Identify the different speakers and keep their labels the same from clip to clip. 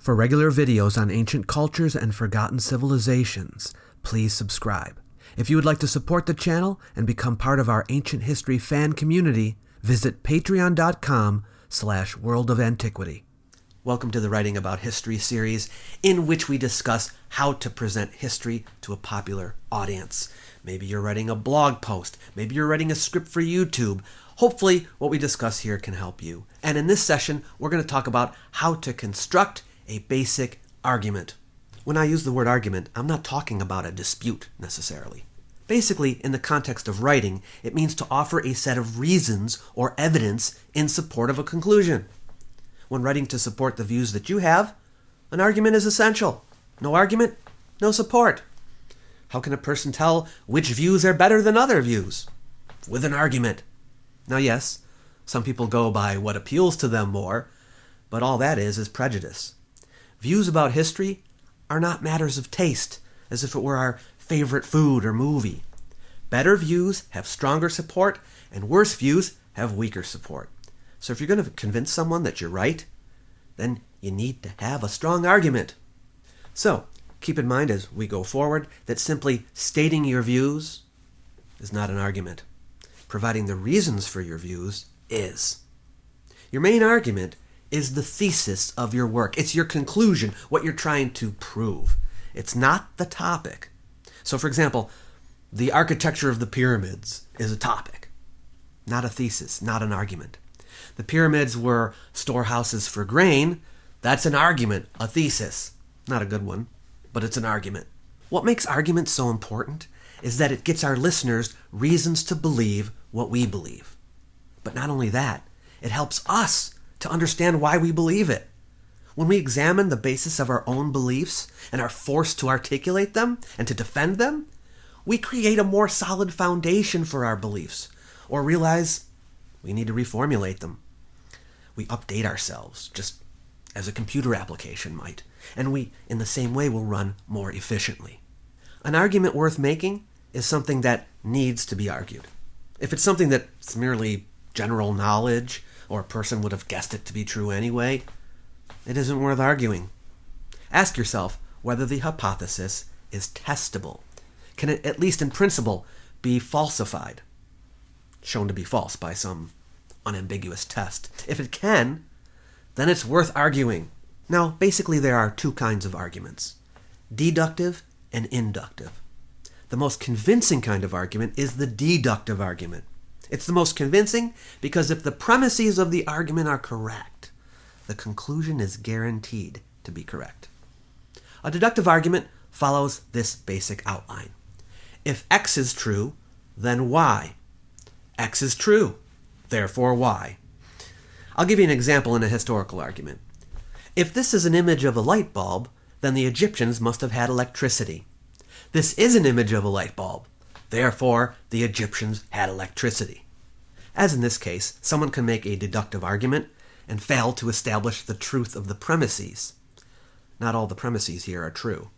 Speaker 1: For regular videos on ancient cultures and forgotten civilizations, please subscribe. If you would like to support the channel and become part of our ancient history fan community, visit patreon.com/World of Antiquity. Welcome to the Writing About History series, in which we discuss how to present history to a popular audience. Maybe you're writing a blog post, maybe you're writing a script for YouTube. Hopefully, what we discuss here can help you. And in this session, we're going to talk about how to construct a basic argument. When I use the word argument, I'm not talking about a dispute necessarily. Basically, in the context of writing, it means to offer a set of reasons or evidence in support of a conclusion. When writing to support the views that you have, an argument is essential. No argument, no support. How can a person tell which views are better than other views? With an argument. Now yes, some people go by what appeals to them more, but all that is prejudice. Views about history are not matters of taste, as if it were our favorite food or movie. Better views have stronger support, and worse views have weaker support. So if you're going to convince someone that you're right, then you need to have a strong argument. So keep in mind as we go forward that simply stating your views is not an argument. Providing the reasons for your views is. Your main argument is the thesis of your work. It's your conclusion, what you're trying to prove. It's not the topic. So for example, the architecture of the pyramids is a topic, not a thesis, not an argument. The pyramids were storehouses for grain. That's an argument, a thesis. Not a good one, but it's an argument. What makes arguments so important is that it gets our listeners reasons to believe what we believe. But not only that, it helps us to understand why we believe it. When we examine the basis of our own beliefs and are forced to articulate them and to defend them, we create a more solid foundation for our beliefs, or realize we need to reformulate them. We update ourselves, just as a computer application might, and we, in the same way, will run more efficiently. An argument worth making is something that needs to be argued. If it's something that's merely general knowledge, or a person would have guessed it to be true anyway, it isn't worth arguing. Ask yourself whether the hypothesis is testable. Can it, at least in principle, be falsified? Shown to be false by some unambiguous test. If it can, then it's worth arguing. Now, basically there are two kinds of arguments: deductive and inductive. The most convincing kind of argument is the deductive argument. It's the most convincing because if the premises of the argument are correct, the conclusion is guaranteed to be correct. A deductive argument follows this basic outline. If X is true, then Y. X is true, therefore Y. I'll give you an example in a historical argument. If this is an image of a light bulb, then the Egyptians must have had electricity. This is an image of a light bulb. Therefore, the Egyptians had electricity. As in this case, someone can make a deductive argument and fail to establish the truth of the premises. Not all the premises here are true.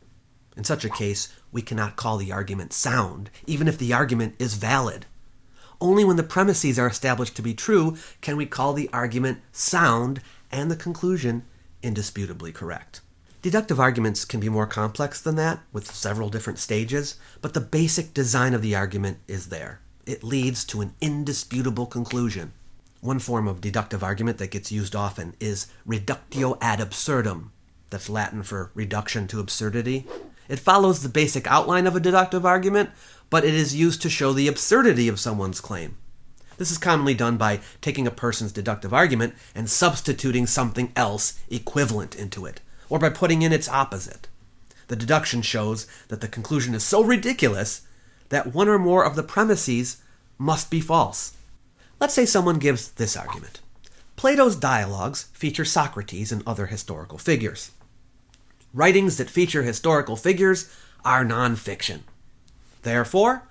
Speaker 1: In such a case, we cannot call the argument sound, even if the argument is valid. Only when the premises are established to be true can we call the argument sound and the conclusion indisputably correct. Deductive arguments can be more complex than that, with several different stages, but the basic design of the argument is there. It leads to an indisputable conclusion. One form of deductive argument that gets used often is reductio ad absurdum. That's Latin for reduction to absurdity. It follows the basic outline of a deductive argument, but it is used to show the absurdity of someone's claim. This is commonly done by taking a person's deductive argument and substituting something else equivalent into it, or by putting in its opposite. The deduction shows that the conclusion is so ridiculous that one or more of the premises must be false. Let's say someone gives this argument. Plato's dialogues feature Socrates and other historical figures. Writings that feature historical figures are non-fiction. Therefore,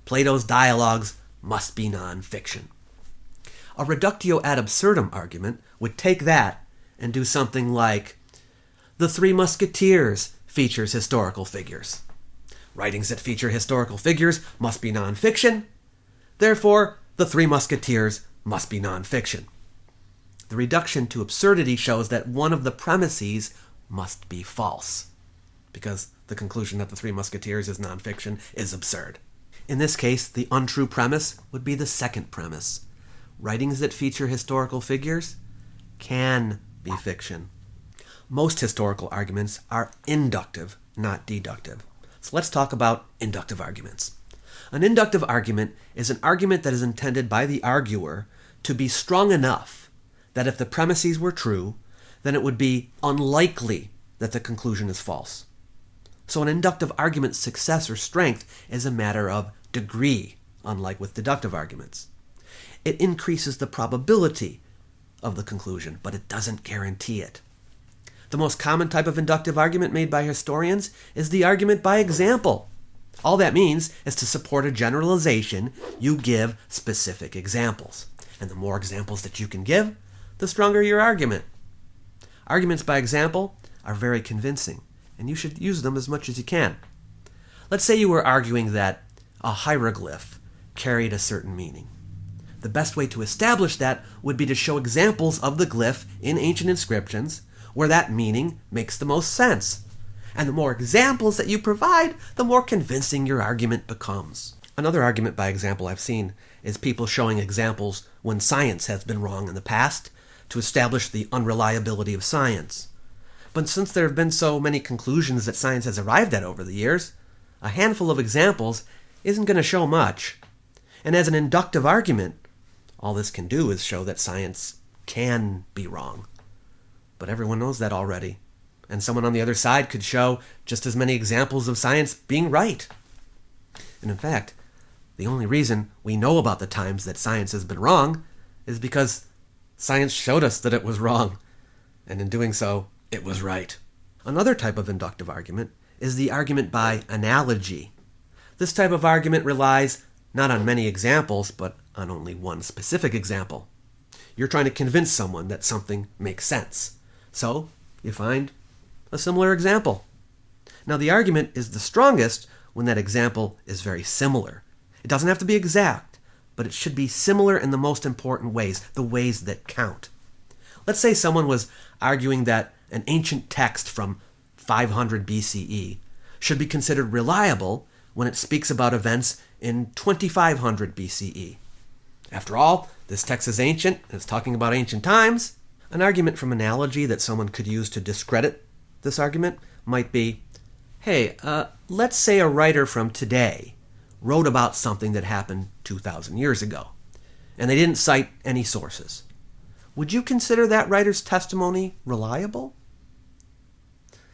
Speaker 1: Plato's dialogues must be non-fiction. A reductio ad absurdum argument would take that and do something like, The Three Musketeers features historical figures. Writings that feature historical figures must be non-fiction. Therefore, The Three Musketeers must be non-fiction. The reduction to absurdity shows that one of the premises must be false, because the conclusion that the Three Musketeers is nonfiction is absurd. In this case, the untrue premise would be the second premise. Writings that feature historical figures can be fiction. Most historical arguments are inductive, not deductive. So let's talk about inductive arguments. An inductive argument is an argument that is intended by the arguer to be strong enough that if the premises were true, then it would be unlikely that the conclusion is false. So an inductive argument's success or strength is a matter of degree, unlike with deductive arguments. It increases the probability of the conclusion, but it doesn't guarantee it. The most common type of inductive argument made by historians is the argument by example. All that means is to support a generalization, you give specific examples. And the more examples that you can give, the stronger your argument. Arguments by example are very convincing, and you should use them as much as you can. Let's say you were arguing that a hieroglyph carried a certain meaning. The best way to establish that would be to show examples of the glyph in ancient inscriptions where that meaning makes the most sense. And the more examples that you provide, the more convincing your argument becomes. Another argument by example I've seen is people showing examples when science has been wrong in the past to establish the unreliability of science. But since there have been so many conclusions that science has arrived at over the years, a handful of examples isn't going to show much. And as an inductive argument, all this can do is show that science can be wrong. But everyone knows that already. And someone on the other side could show just as many examples of science being right. And in fact, the only reason we know about the times that science has been wrong is because science showed us that it was wrong. And in doing so, it was right. Another type of inductive argument is the argument by analogy. This type of argument relies not on many examples, but on only one specific example. You're trying to convince someone that something makes sense. So, you find a similar example. Now, the argument is the strongest when that example is very similar. It doesn't have to be exact, but it should be similar in the most important ways, the ways that count. Let's say someone was arguing that an ancient text from 500 BCE should be considered reliable when it speaks about events in 2500 BCE. After all, this text is ancient and it's talking about ancient times. An argument from analogy that someone could use to discredit this argument might be, hey, let's say a writer from today wrote about something that happened 2,000 years ago, and they didn't cite any sources. Would you consider that writer's testimony reliable?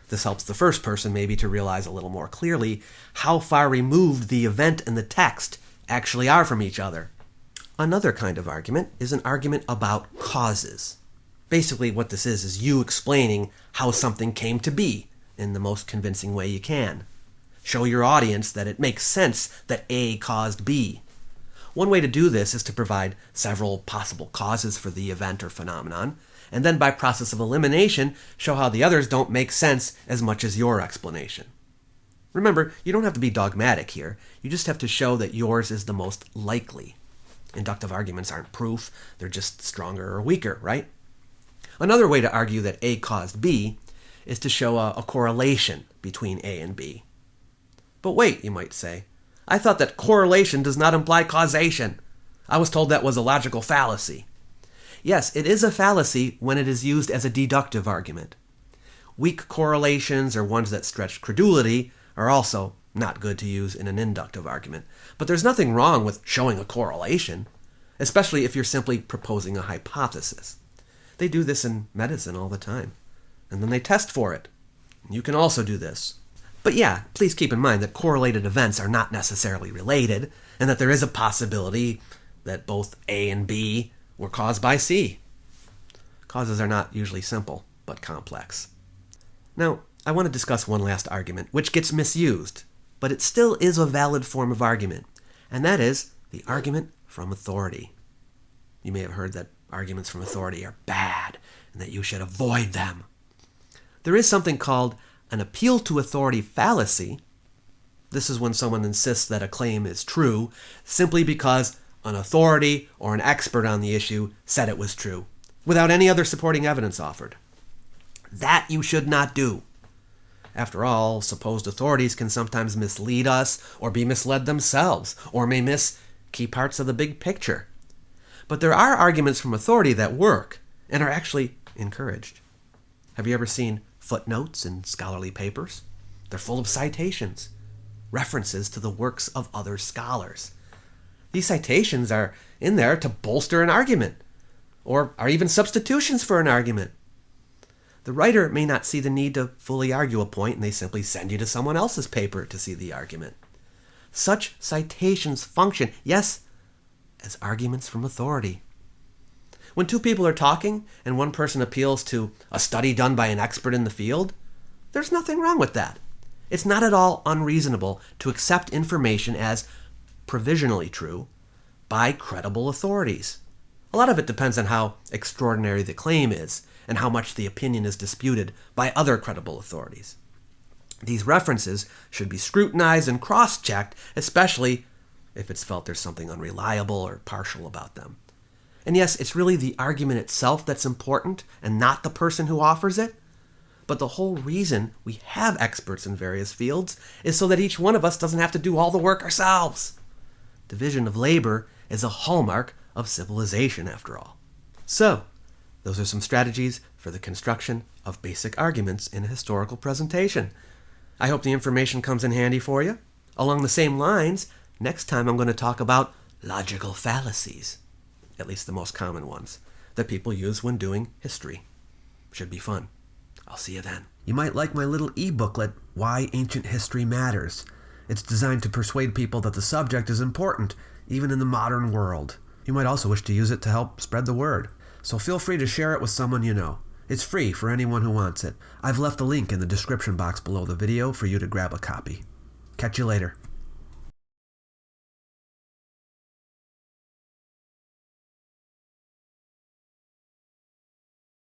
Speaker 1: This helps the first person maybe to realize a little more clearly how far removed the event and the text actually are from each other. Another kind of argument is an argument about causes. Basically, what this is you explaining how something came to be in the most convincing way you can. Show your audience that it makes sense that A caused B. One way to do this is to provide several possible causes for the event or phenomenon, and then by process of elimination, show how the others don't make sense as much as your explanation. Remember, you don't have to be dogmatic here. You just have to show that yours is the most likely. Inductive arguments aren't proof. They're just stronger or weaker, right? Another way to argue that A caused B is to show a correlation between A and B. But wait, you might say, I thought that correlation does not imply causation. I was told that was a logical fallacy. Yes, it is a fallacy when it is used as a deductive argument. Weak correlations or ones that stretch credulity are also not good to use in an inductive argument. But there's nothing wrong with showing a correlation, especially if you're simply proposing a hypothesis. They do this in medicine all the time, and then they test for it. You can also do this. But yeah, please keep in mind that correlated events are not necessarily related, and that there is a possibility that both A and B were caused by C. Causes are not usually simple, but complex. Now, I want to discuss one last argument, which gets misused, but it still is a valid form of argument, and that is the argument from authority. You may have heard that arguments from authority are bad, and that you should avoid them. There is something called an appeal to authority fallacy. This is when someone insists that a claim is true simply because an authority or an expert on the issue said it was true, without any other supporting evidence offered. That you should not do. After all, supposed authorities can sometimes mislead us or be misled themselves, or may miss key parts of the big picture. But there are arguments from authority that work and are actually encouraged. Have you ever seen footnotes in scholarly papers? They're full of citations, references to the works of other scholars. These citations are in there to bolster an argument, or are even substitutions for an argument. The writer may not see the need to fully argue a point, and they simply send you to someone else's paper to see the argument. Such citations function, yes, as arguments from authority. When two people are talking and one person appeals to a study done by an expert in the field, there's nothing wrong with that. It's not at all unreasonable to accept information as provisionally true by credible authorities. A lot of it depends on how extraordinary the claim is and how much the opinion is disputed by other credible authorities. These references should be scrutinized and cross-checked, especially if it's felt there's something unreliable or partial about them. And yes, it's really the argument itself that's important and not the person who offers it. But the whole reason we have experts in various fields is so that each one of us doesn't have to do all the work ourselves. Division of labor is a hallmark of civilization, after all. So, those are some strategies for the construction of basic arguments in a historical presentation. I hope the information comes in handy for you. Along the same lines, next time I'm going to talk about logical fallacies, at least the most common ones, that people use when doing history. Should be fun. I'll see you then. You might like my little e-booklet, Why Ancient History Matters. It's designed to persuade people that the subject is important, even in the modern world. You might also wish to use it to help spread the word. So feel free to share it with someone you know. It's free for anyone who wants it. I've left a link in the description box below the video for you to grab a copy. Catch you later.